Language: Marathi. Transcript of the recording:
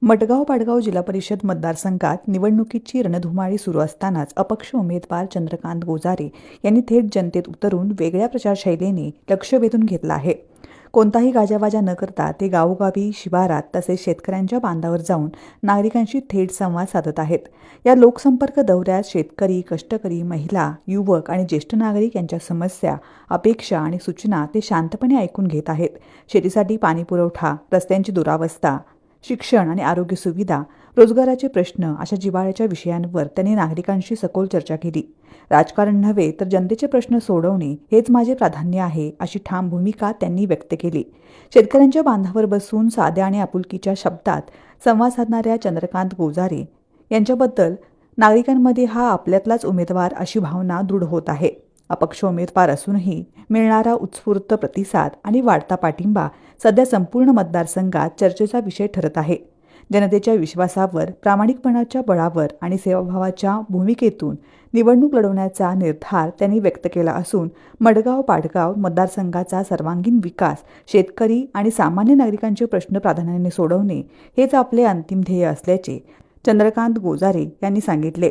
मडगाव पाडगाव जिल्हा परिषद मतदारसंघात निवडणुकीची रणधुमाळी सुरू असतानाच अपक्ष उमेदवार चंद्रकांत गोजारे यांनी थेट जनतेत उतरून वेगळ्या प्रचारशैलीने लक्ष वेधून घेतलं आहे. कोणताही गाजावाजा न करता ते गावोगावी, शिवारात तसेच शेतकऱ्यांच्या बांधावर जाऊन नागरिकांशी थेट संवाद साधत आहेत. या लोकसंपर्क दौऱ्यात शेतकरी, कष्टकरी, महिला, युवक आणि ज्येष्ठ नागरिक यांच्या समस्या, अपेक्षा आणि सूचना ते शांतपणे ऐकून घेत आहेत. शेतीसाठी पाणीपुरवठा, रस्त्यांची दुरावस्था, शिक्षण आणि आरोग्य सुविधा, रोजगाराचे प्रश्न अशा जिव्हाळ्याच्या विषयांवर त्यांनी नागरिकांशी सखोल चर्चा केली. राजकारण नव्हे तर जनतेचे प्रश्न सोडवणे हेच माझे प्राधान्य आहे, अशी ठाम भूमिका त्यांनी व्यक्त केली. शेतकऱ्यांच्या बांधावर बसून साध्या आणि आपुलकीच्या शब्दात संवाद साधणाऱ्या चंद्रकांत गोजारे यांच्याबद्दल नागरिकांमध्ये हा आपल्यातलाच उमेदवार अशी भावना दृढ होत आहे. अपक्ष उमेदवार असूनही मिळणारा उत्स्फूर्त प्रतिसाद आणि वाढता पाठिंबा सध्या संपूर्ण मतदारसंघात चर्चेचा विषय ठरत आहे. जनतेच्या विश्वासावर, प्रामाणिकपणाच्या बळावर आणि सेवाभावाच्या भूमिकेतून निवडणूक लढवण्याचा निर्धार त्यांनी व्यक्त केला असून मडगाव पाडगाव मतदारसंघाचा सर्वांगीण विकास, शेतकरी आणि सामान्य नागरिकांचे प्रश्न प्राधान्याने सोडवणे हेच आपले अंतिम ध्येय असल्याचे चंद्रकांत गोजारे यांनी सांगितले.